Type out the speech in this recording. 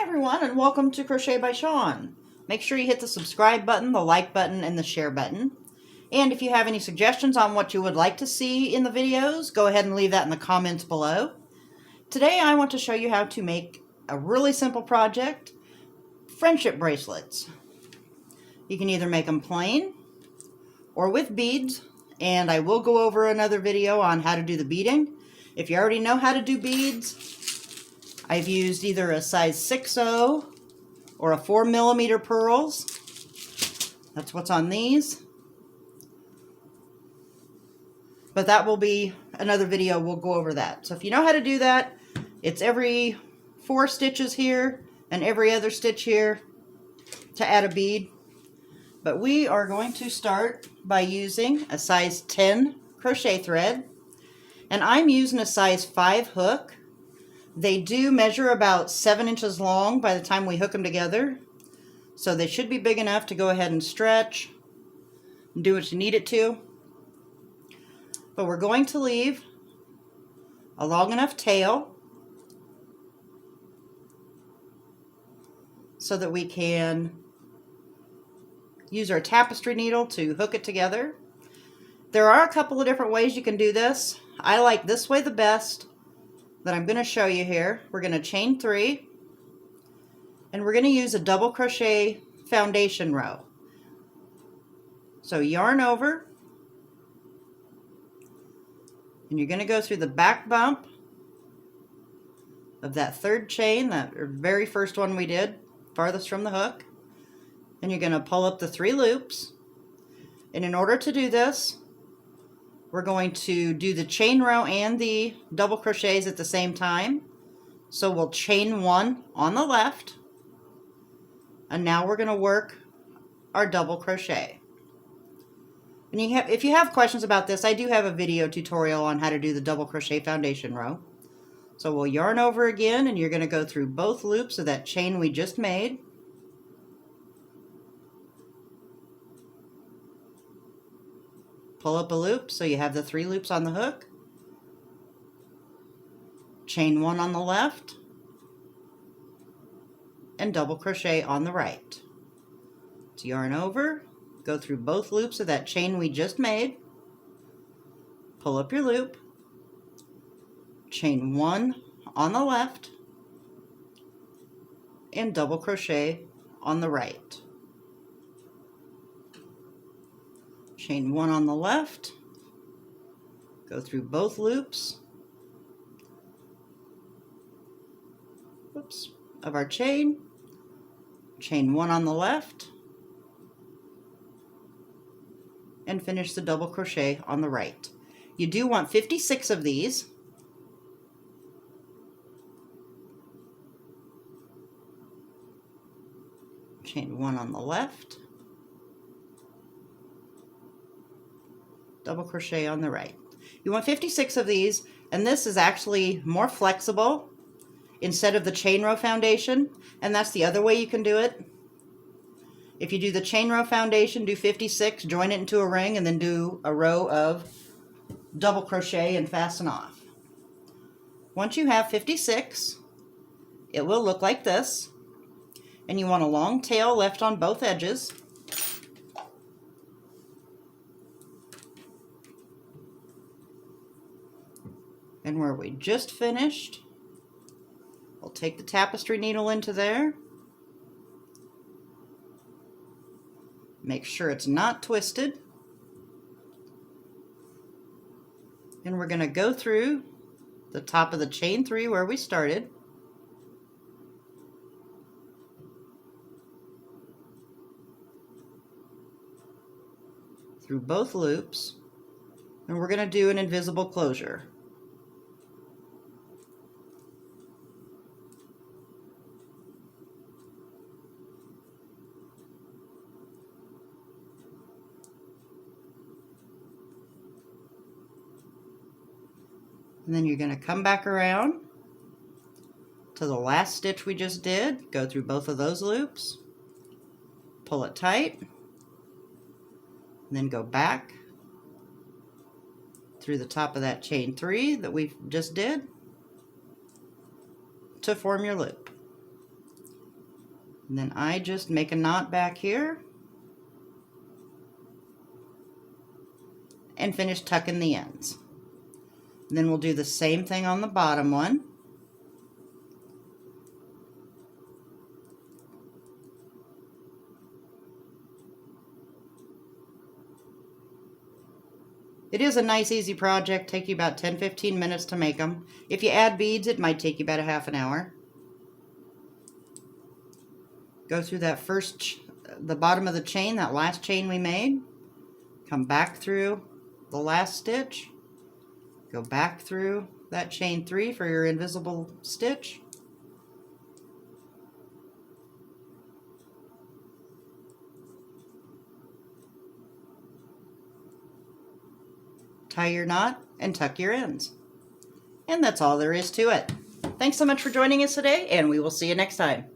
everyone, and welcome to Crochet by Shawn. Make sure you hit the subscribe button, the like button, and the share button. And if you have any suggestions on what you would like to see in the videos, go ahead and leave that in the comments below. Today I want to show you how to make a really simple project, friendship bracelets. You can either make them plain or with beads, and I will go over another video on how to do the beading. If you already know how to do beads, I've used either a size 6/0 or a 4mm pearls. That's what's on these. But that will be another video. We'll go over that. So if you know how to do that, it's every 4 stitches here and every other stitch here to add a bead. But we are going to start by using a size 10 crochet thread. And I'm using a size 5 hook. They do measure about 7 inches long by the time we hook them together. So they should be big enough to go ahead and stretch and do what you need it to. But we're going to leave a long enough tail so that we can use our tapestry needle to hook it together. There are a couple of different ways you can do this. I like this way the best that I'm going to show you here. We're going to chain 3 and we're going to use a double crochet foundation row. So yarn over, and you're going to go through the back bump of that third chain, that very first one we did, farthest from the hook, and you're going to pull up the 3 loops. And in order to do this, we're going to do the chain row and the double crochets at the same time. So we'll chain 1 on the left, and now we're going to work our double crochet. And if you have questions about this, I do have a video tutorial on how to do the double crochet foundation row. So we'll yarn over again, and you're going to go through both loops of that chain we just made. Pull up a loop so you have the 3 loops on the hook. Chain 1 on the left and double crochet on the right. So yarn over, go through both loops of that chain we just made. Pull up your loop. Chain 1 on the left and double crochet on the right. Chain 1 on the left, go through both loops of our chain, chain 1 on the left, and finish the double crochet on the right. You do want 56 of these. Chain 1 on the left, double crochet on the right. You want 56 of these, and this is actually more flexible instead of the chain row foundation, and that's the other way you can do it. If you do the chain row foundation, do 56, join it into a ring, and then do a row of double crochet and fasten off. Once you have 56, it will look like this, and you want a long tail left on both edges. And where we just finished, we'll take the tapestry needle into there. Make sure it's not twisted. And we're going to go through the top of the chain 3 where we started. Through both loops. And we're going to do an invisible closure. And then you're going to come back around to the last stitch we just did, go through both of those loops, pull it tight, and then go back through the top of that chain 3 that we just did to form your loop. And then I just make a knot back here and finish tucking the ends. And then we'll do the same thing on the bottom one. It is a nice easy project, take you about 10-15 minutes to make them. If you add beads, it might take you about a half an hour. Go through that the bottom of the chain, that last chain we made. Come back through the last stitch. Go back through that chain 3 for your invisible stitch. Tie your knot and tuck your ends. And that's all there is to it. Thanks so much for joining us today, and we will see you next time.